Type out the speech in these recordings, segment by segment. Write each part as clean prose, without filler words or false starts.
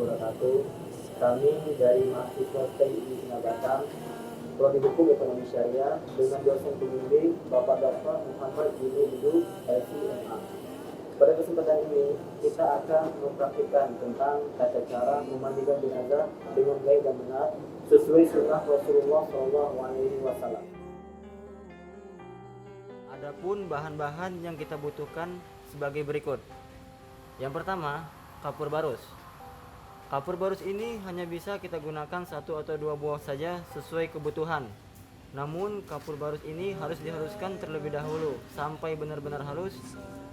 wabarakatuh. Kami dari mahasiswa STI Sina Batam, Prodi Hukum Ekonomi Syariah dengan dosen pembimbing Bapak Dr. Muhammad Junaidu, LC.MA. Pada kesempatan ini kita akan mempraktikkan tentang tata cara memandikan jenazah dengan baik dan benar sesuai sunnah Rasulullah SAW. Adapun bahan-bahan yang kita butuhkan sebagai berikut. Yang pertama, kapur barus. Kapur barus ini hanya bisa kita gunakan 1 atau 2 buah saja sesuai kebutuhan. Namun kapur barus ini harus dihaluskan terlebih dahulu sampai benar-benar halus,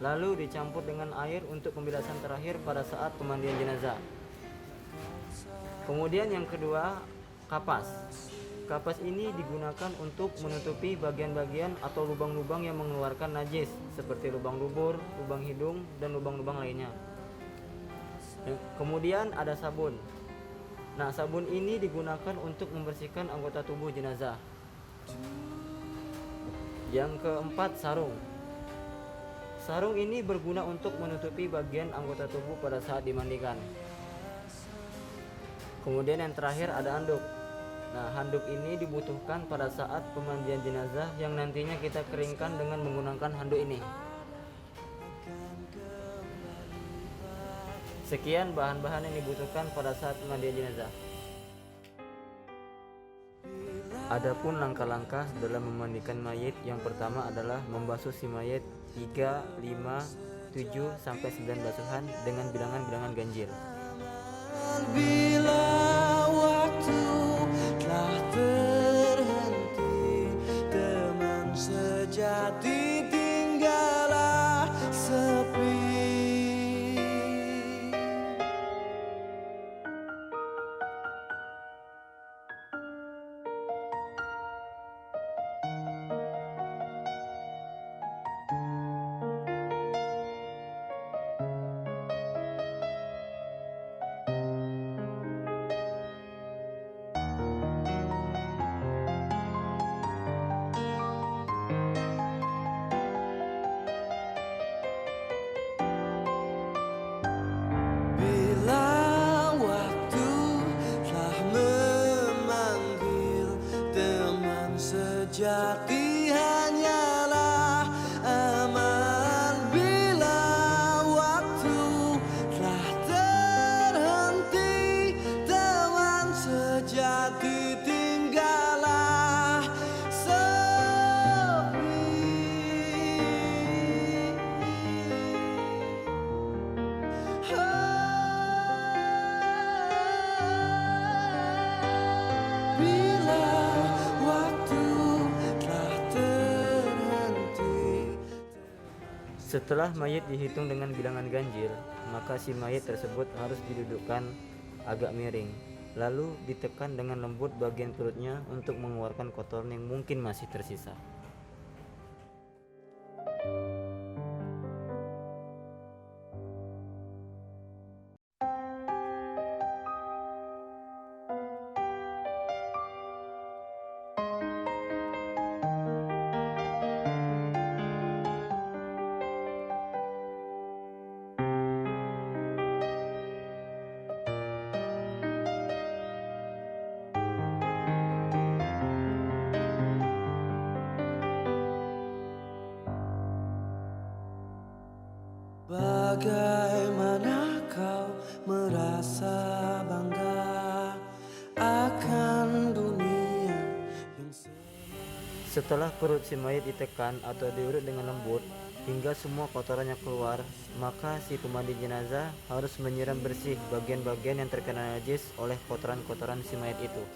lalu dicampur dengan air untuk pembilasan terakhir pada saat pemandian jenazah. Kemudian yang kedua, kapas. Kapas ini digunakan untuk menutupi bagian-bagian atau lubang-lubang yang mengeluarkan najis seperti lubang dubur, lubang hidung, dan lubang-lubang lainnya. Kemudian ada sabun. Nah, sabun ini digunakan untuk membersihkan anggota tubuh jenazah. Yang keempat, sarung. Sarung ini berguna untuk menutupi bagian anggota tubuh pada saat dimandikan. Kemudian yang terakhir ada handuk. Nah, handuk ini dibutuhkan pada saat pemandian jenazah yang nantinya kita keringkan dengan menggunakan handuk ini. Sekian bahan-bahan yang dibutuhkan pada saat pemandian jenazah. Adapun langkah-langkah dalam memandikan mayit, yang pertama adalah membasuh si mayit 3, 5, 7 sampai 9 basuhan dengan bilangan-bilangan ganjil. Bila waktu telah terhenti, teman sejati tinggallah sepi. Sejati hanyalah aman bila waktu telah terhenti, teman sejati tinggallah sepi. Bila setelah mayit dihitung dengan bilangan ganjil, maka si mayit tersebut harus didudukkan agak miring, lalu ditekan dengan lembut bagian perutnya untuk mengeluarkan kotoran yang mungkin masih tersisa. Bagaimana kau merasa bangga akan dunia yang Setelah perut si mayit ditekan atau diurut dengan lembut hingga semua kotorannya keluar, maka si pemandi jenazah harus menyiram bersih bagian-bagian yang terkena najis oleh kotoran-kotoran si mayit itu.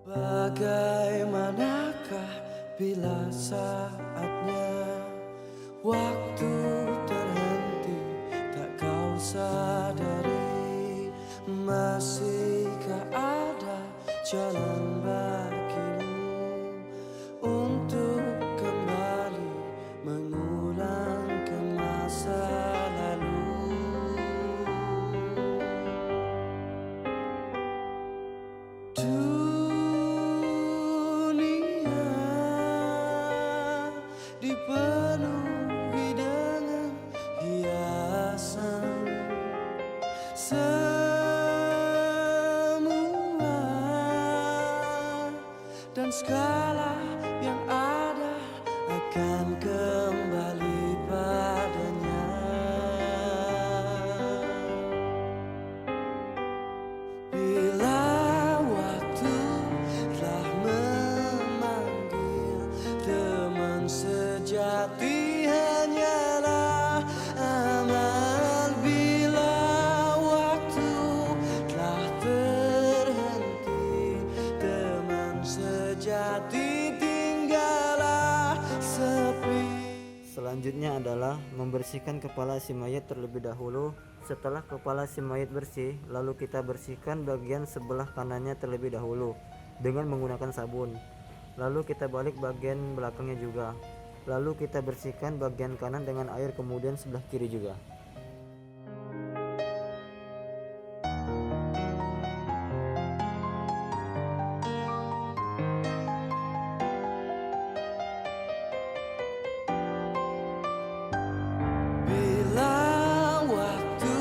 Bagaimanakah bila saatnya waktu terhenti, tak kau sadari, masihkah ada jalan bagimu untuk kembali mengulang ke masa lalu. semua dan segala yang ada akan kembali padanya. Bila waktu telah memanggil, teman sejati hanyalah amal. Bila waktu telah terhenti, teman sejati tinggallah sepi. Selanjutnya adalah membersihkan kepala si mayat terlebih dahulu. Setelah kepala si mayat bersih, lalu kita bersihkan bagian sebelah kanannya terlebih dahulu dengan menggunakan sabun. Lalu kita balik bagian belakangnya juga. Lalu kita bersihkan bagian kanan dengan air, kemudian sebelah kiri juga. Bila waktu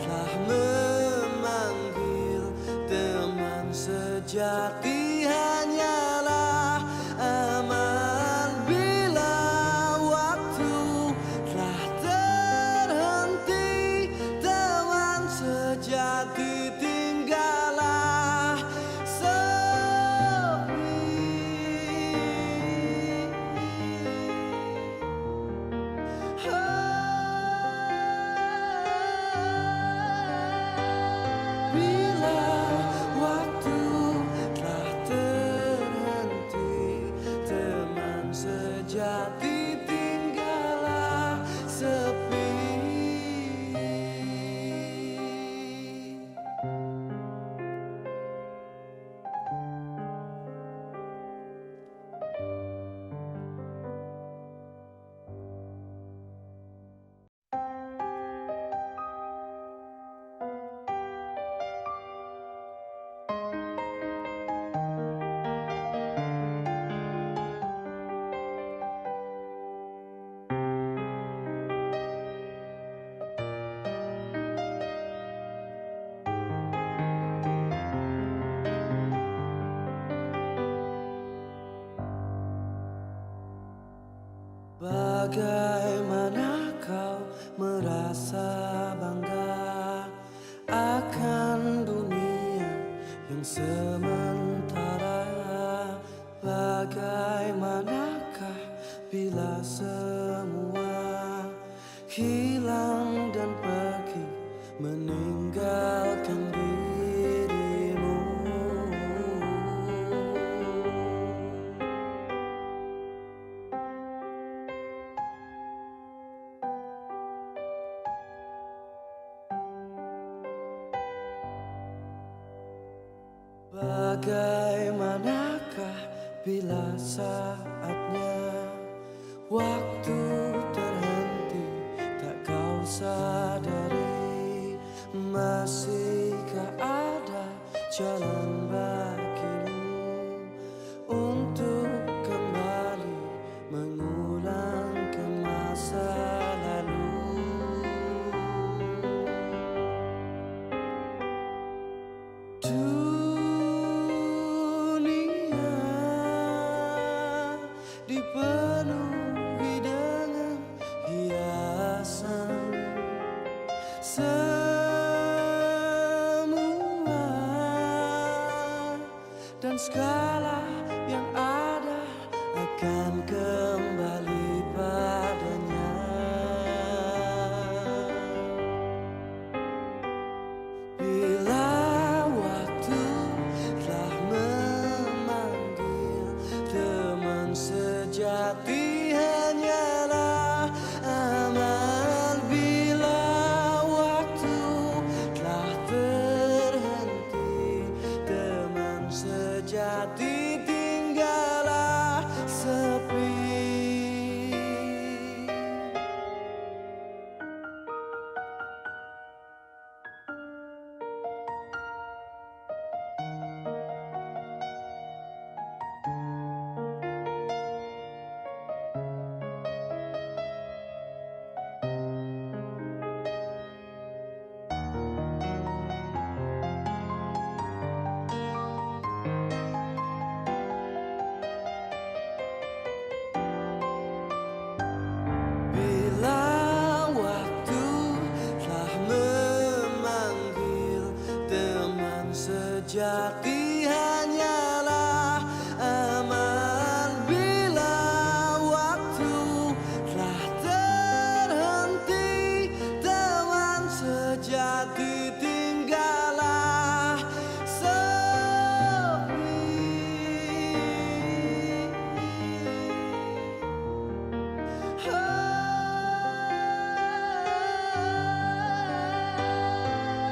telah memanggil, teman sejati hanyalah amal. Bila waktu telah terhenti, teman sejati tinggallah sepi. Bila waktu telah terhenti, teman sejati tinggallah sepi. Bagaimana kau merasa bangga akan dunia yang sementara? Bagaimanakah bila semua hilang dan pergi meninggalkan dirimu? Bagaimanakah bila saatnya waktu terhenti, tak kau sadari? Masihkah ada jalan bagimu untuk kembali mengulang ke masa lalu? Dipenuhi dengan hiasan semua dan segala yang ada akan kembali padanya. Bila waktu telah memanggil, teman sejati hanyalah amal. Bila waktu telah terhenti, teman sejati sejati hanyalah aman bila waktu telah terhenti. Teman sejati tinggallah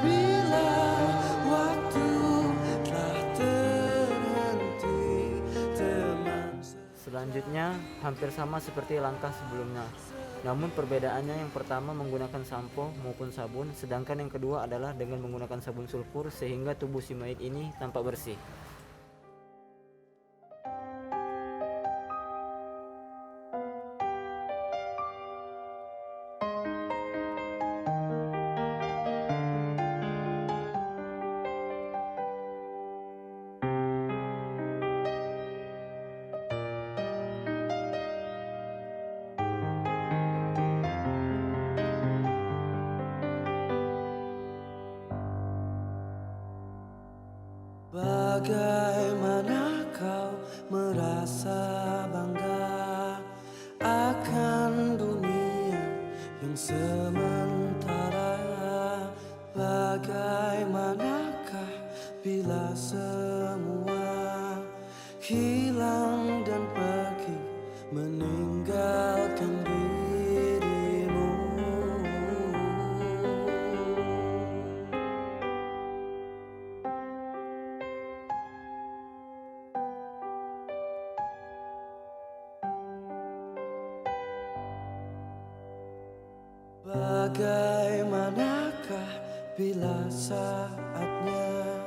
bila waktu telah terhenti. Teman Selanjutnya hampir sama seperti langkah sebelumnya. Namun perbedaannya yang pertama menggunakan sampo maupun sabun, sedangkan yang kedua adalah dengan menggunakan sabun sulfur sehingga tubuh si mayat ini tampak bersih. bagaimana kau merasa bangga akan dunia yang sementara? Bagaimanakah bila semua hilang dan pergi meninggalkan dirimu? Bagaimanakah bila saatnya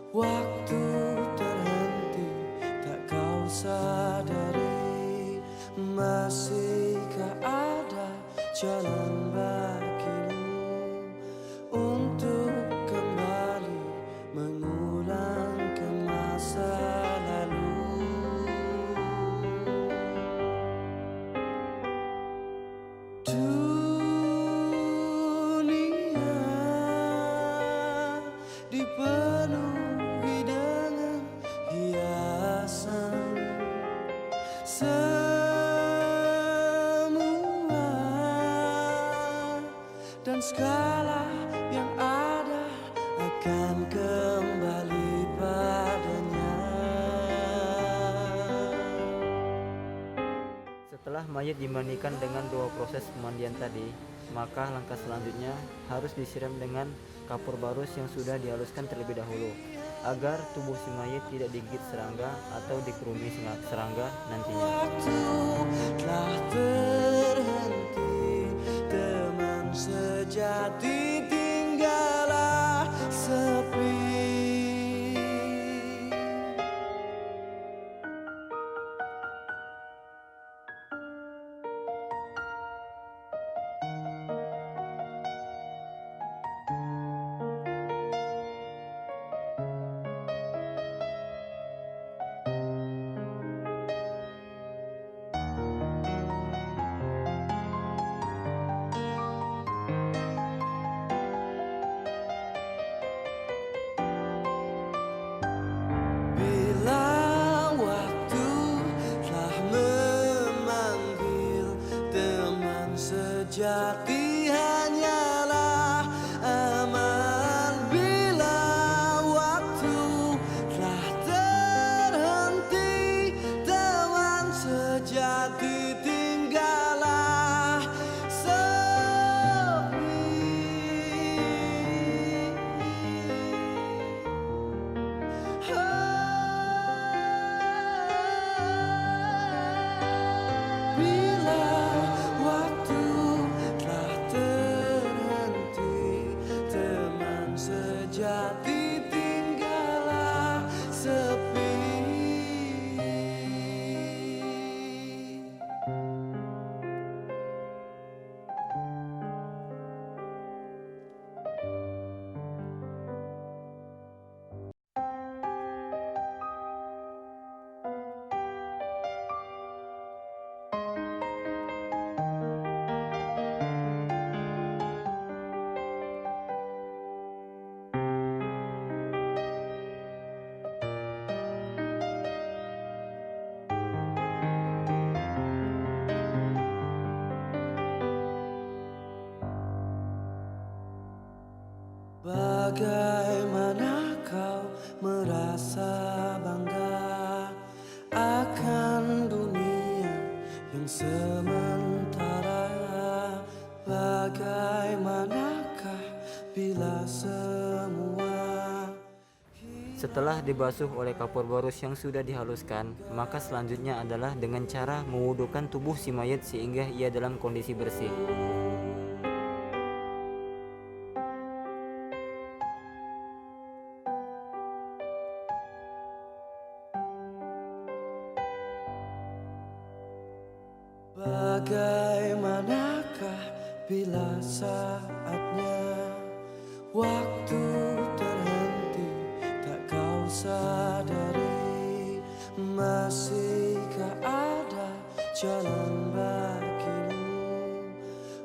waktu terhenti, tak kau sadari? Masihkah ada jalan bagimu untuk kembali mengulang ke masa lalu? Dipenuhi dengan hiasan, semua dan segala yang ada akan kembali padanya. Setelah mayat dimandikan dengan dua proses pemandian tadi, maka langkah selanjutnya harus disiram dengan kapur barus yang sudah dihaluskan terlebih dahulu agar tubuh si mayat tidak digigit serangga atau dikerumi serangga nantinya. Waktu telah terhenti, teman sejati tinggallah sepi. Bagaimana kau merasa bangga akan dunia yang sementara? Bagaimanakah bila semua Setelah dibasuh oleh kapur barus yang sudah dihaluskan, maka selanjutnya adalah dengan cara mewudukan tubuh si mayat sehingga ia dalam kondisi bersih. Bagaimanakah bila saatnya waktu terhenti tak kau sadari? Masihkah ada jalan bagimu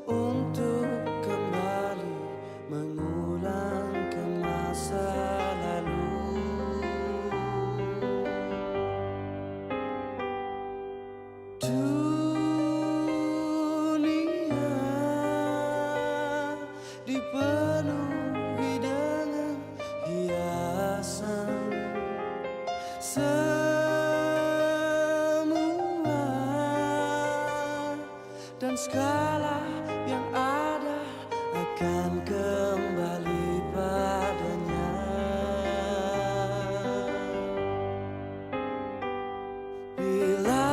untuk kembali mengulang ke masa lalu? Dunia dipenuhi dengan hiasan, semua dan segala yang ada akan kembali padanya. Bila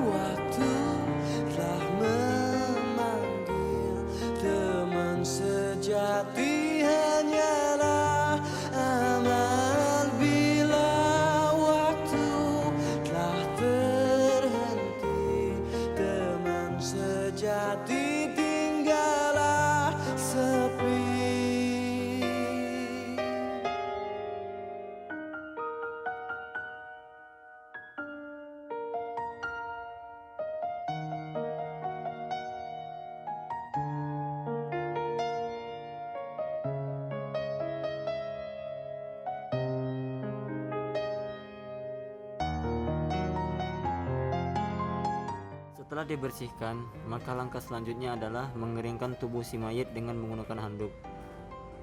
waktu telah memanggil, teman sejati hanyalah amal. Bila waktu telah terhenti, teman sejati tinggallah sepi. Setelah dibersihkan, maka langkah selanjutnya adalah mengeringkan tubuh si mayat dengan menggunakan handuk.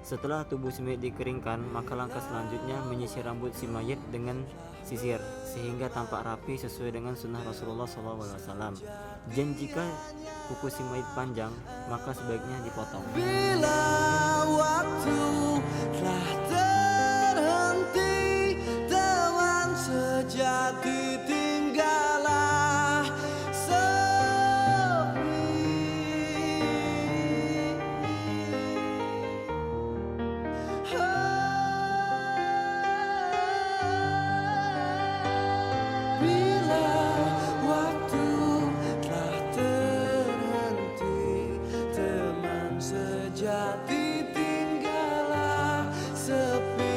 Setelah tubuh si mayat dikeringkan, maka langkah selanjutnya menyisir rambut si mayat dengan sisir sehingga tampak rapi sesuai dengan sunnah Rasulullah SAW. Dan jika kuku si mayat panjang, maka sebaiknya dipotong. Bila waktu telah terhenti, teman sejati tinggallah sepi. Bila waktu telah terhenti, teman sejati tinggallah sepi.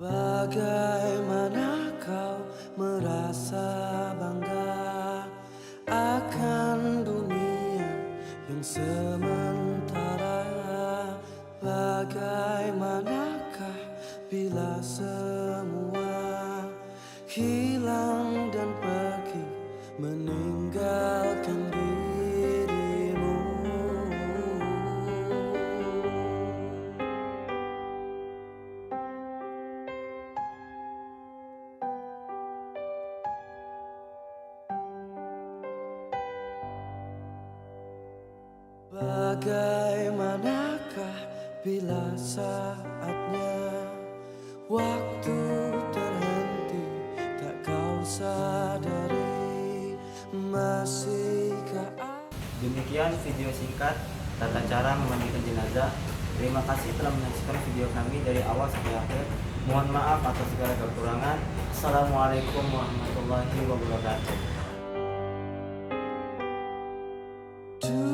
Bagaimana kau merasa bangga akan dunia yang sementara? Bagaimanakah bila semua hilang dan pergi meninggalkan dirimu? Bagaimanakah bila saatnya waktu terhenti tak kau sadari? Masihkah Demikian video singkat tata cara memandikan jenazah. Terima kasih telah menyaksikan video kami dari awal sampai akhir. Mohon maaf atas segala kekurangan. Assalamualaikum warahmatullahi wabarakatuh. Du